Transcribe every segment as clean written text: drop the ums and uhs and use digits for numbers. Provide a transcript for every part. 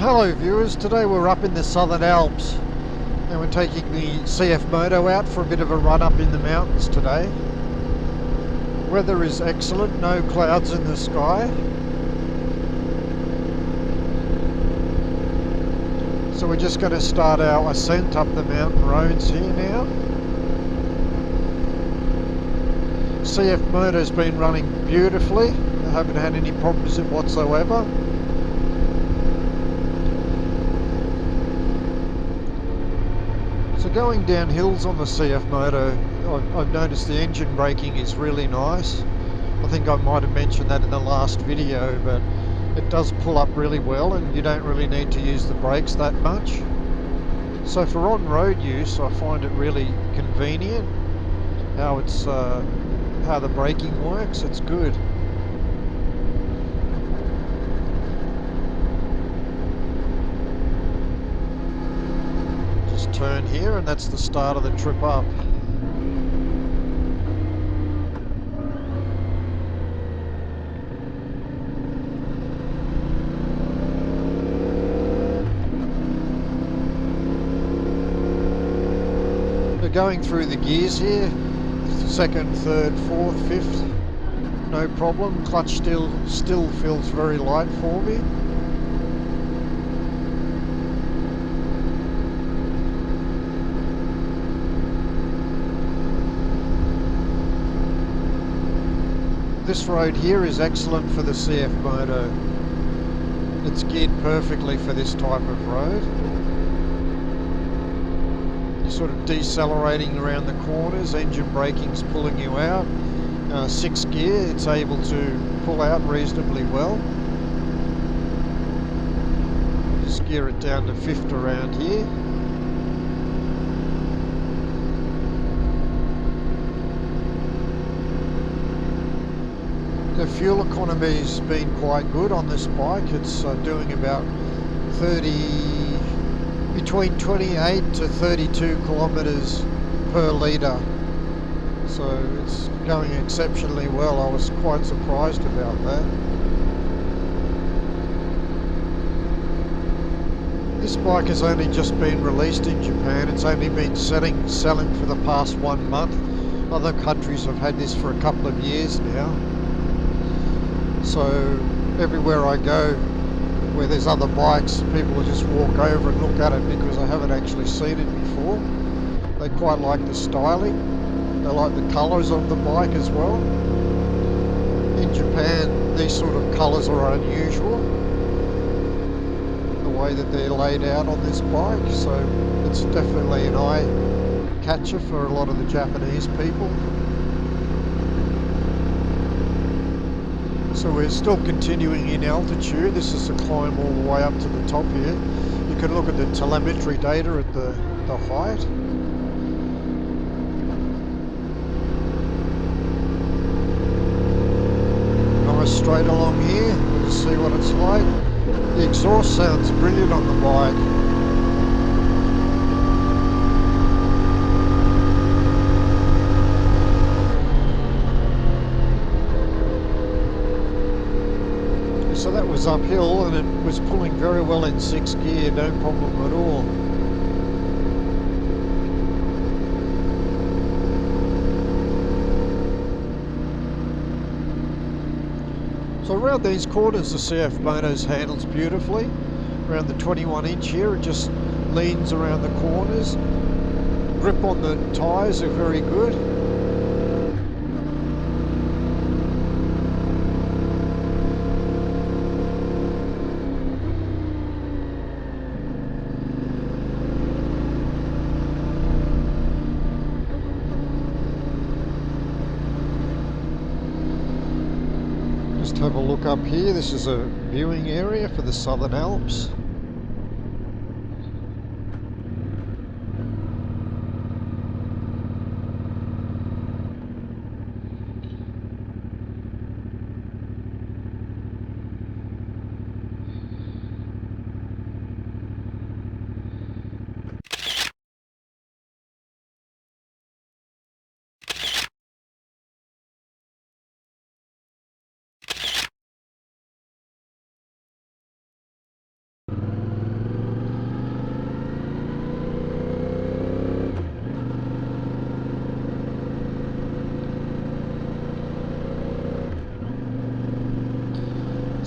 Hello viewers, today we're up in the Southern Alps and we're taking the CF Moto out for a bit of a run up in the mountains today. Weather is excellent, no clouds in the sky. So we're just going to start our ascent up the mountain roads here now. CF Moto's been running beautifully, I haven't had any problems whatsoever. So going down hills on the CF Moto, I've noticed the engine braking is really nice. I think I might have mentioned that in the last video, but it does pull up really well and you don't really need to use the brakes that much. So for on-road use, I find it really convenient how the braking works. It's good. Turn here and that's the start of the trip up. We're going through the gears here, second, third, fourth, fifth, no problem. Clutch still feels very light for me. This road here is excellent for the CF Moto. It's geared perfectly for this type of road. You're sort of decelerating around the corners, engine braking's pulling you out. 6th gear, it's able to pull out reasonably well. Just gear it down to 5th around here. The fuel economy's been quite good on this bike. It's doing about between 28 to 32 kilometers per litre. So it's going exceptionally well. I was quite surprised about that. This bike has only just been released in Japan. It's only been selling for the past 1 month. Other countries have had this for a couple of years now. So everywhere I go where there's other bikes, people will just walk over and look at it because I haven't actually seen it before. They quite like the styling. They like the colours of the bike as well. In Japan, these sort of colours are unusual, the way that they're laid out on this bike. So it's definitely an eye catcher for a lot of the Japanese people. So we're still continuing in altitude. This is a climb all the way up to the top here. You can look at the telemetry data at the height. Nice straight along here. We'll see what it's like. The exhaust sounds brilliant on the bike. So that was uphill and it was pulling very well in 6th gear, no problem at all. So around these corners the CF Moto's handles beautifully. Around the 21-inch here, it just leans around the corners. Grip on the tyres are very good. Just have a look up here. This is a viewing area for the Southern Alps.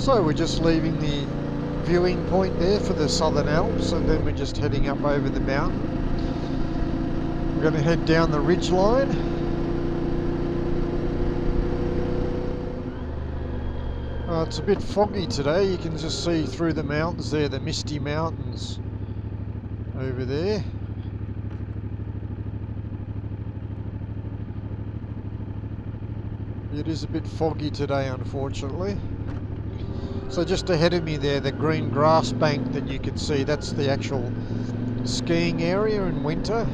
So we're just leaving the viewing point there for the Southern Alps, and then we're just heading up over the mountain. We're going to head down the ridge line. It's a bit foggy today. You can just see through the mountains there, the misty mountains over there. It is a bit foggy today, unfortunately. So just ahead of me there, the green grass bank that you can see, that's the actual skiing area in winter.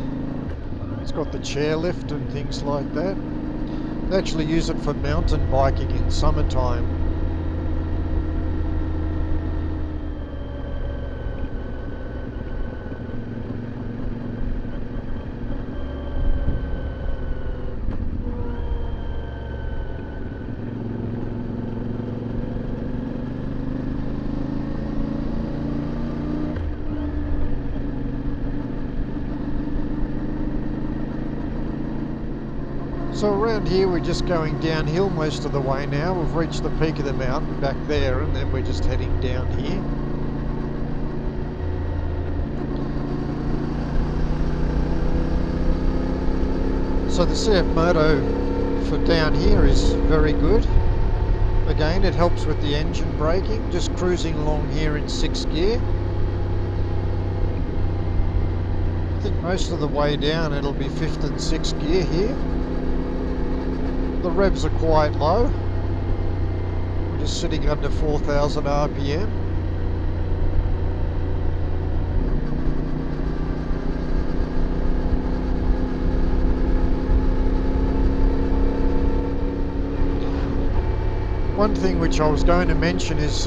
It's got the chairlift and things like that. They actually use it for mountain biking in summertime. So around here we're just going downhill most of the way now. We've reached the peak of the mountain back there, and then we're just heading down here. So the CF Moto for down here is very good. Again, it helps with the engine braking, just cruising along here in 6th gear. I think most of the way down it'll be 5th and 6th gear here. The revs are quite low. We're just sitting under 4,000 RPM. One thing which I was going to mention is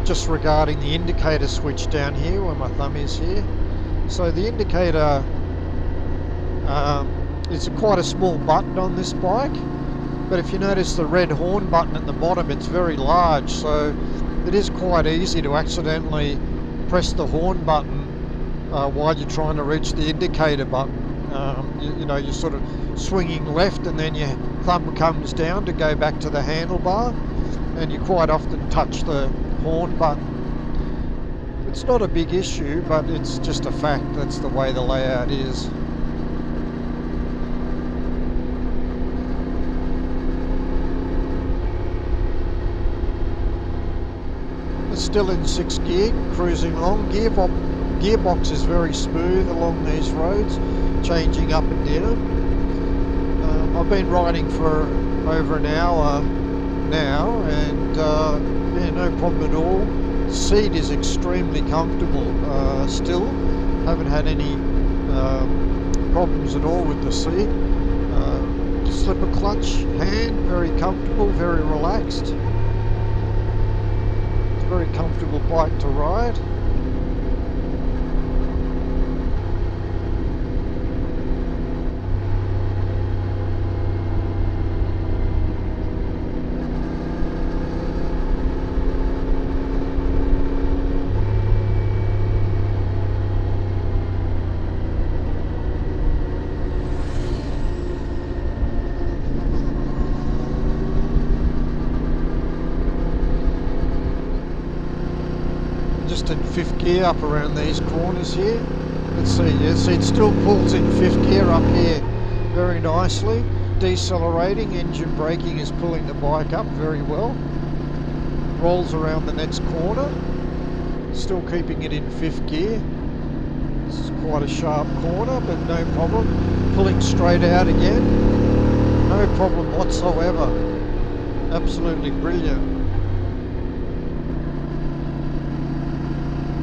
just regarding the indicator switch down here where my thumb is here. So the indicator is quite a small button on this bike. But if you notice the red horn button at the bottom, it's very large, so it is quite easy to accidentally press the horn button while you're trying to reach the indicator button. You know, you're sort of swinging left and then your thumb comes down to go back to the handlebar, and you quite often touch the horn button. It's not a big issue, but it's just a fact. That's the way the layout is. Still in 6th gear, cruising along. Gearbox is very smooth along these roads, changing up and down. I've been riding for over an hour now, and yeah, no problem at all. The seat is extremely comfortable. Still haven't had any problems at all with the seat. Slipper clutch hand, very comfortable, very relaxed. Very comfortable bike to ride. Just in 5th gear up around these corners here. Let's see, yeah, see it still pulls in 5th gear up here very nicely. Decelerating, engine braking is pulling the bike up very well. Rolls around the next corner, still keeping it in 5th gear. This is quite a sharp corner, but no problem. Pulling straight out again, no problem whatsoever. Absolutely brilliant.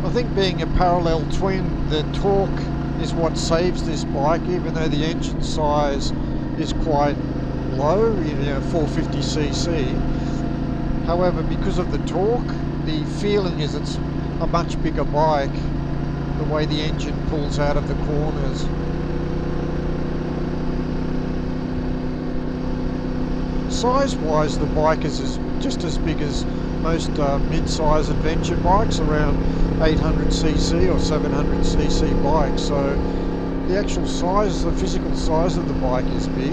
I think being a parallel twin, the torque is what saves this bike, even though the engine size is quite low, 450cc. However, because of the torque, the feeling is it's a much bigger bike, the way the engine pulls out of the corners. Size-wise, the bike is just as big as most mid-size adventure bikes, around 800cc or 700cc bikes. So the actual size, the physical size of the bike is big,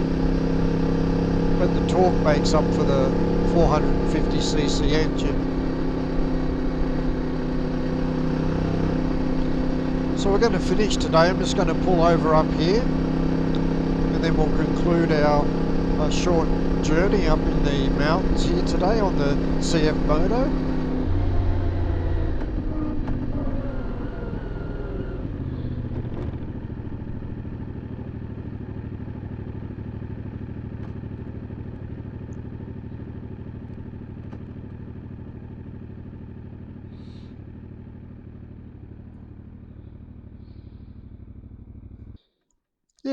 but the torque makes up for the 450cc engine. So we're going to finish today. I'm just going to pull over up here, and then we'll conclude our short journey up in the mountains here today on the CF Moto.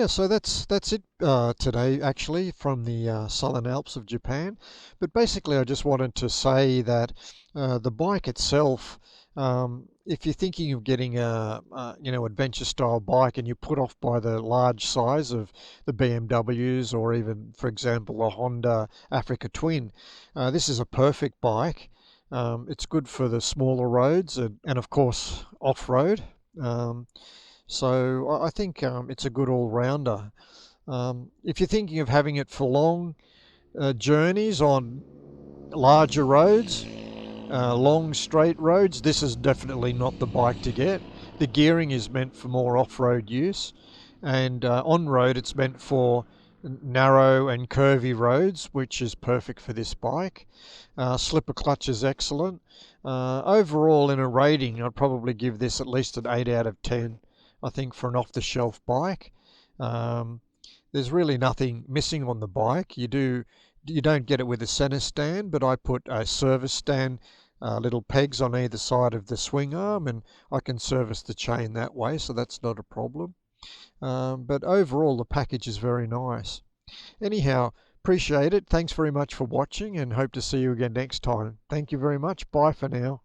Yeah, so that's it today actually from the Southern Alps of Japan. But basically, I just wanted to say that the bike itself, if you're thinking of getting a adventure style bike and you're put off by the large size of the BMWs or even, for example, a Honda Africa Twin, this is a perfect bike. It's good for the smaller roads and of course off-road. Um, so I think it's a good all-rounder. If you're thinking of having it for long journeys on larger roads, long straight roads, this is definitely not the bike to get. The gearing is meant for more off-road use, and on-road it's meant for narrow and curvy roads, which is perfect for this bike. Slipper clutch is excellent. Overall, in a rating, I'd probably give this at least an 8 out of 10. I think for an off-the-shelf bike. Um, there's really nothing missing on the bike. You don't get it with a center stand, but I put a service stand, little pegs on either side of the swing arm, and I can service the chain that way, so that's not a problem. But overall, the package is very nice. Anyhow, appreciate it. Thanks very much for watching, and hope to see you again next time. Thank you very much. Bye for now.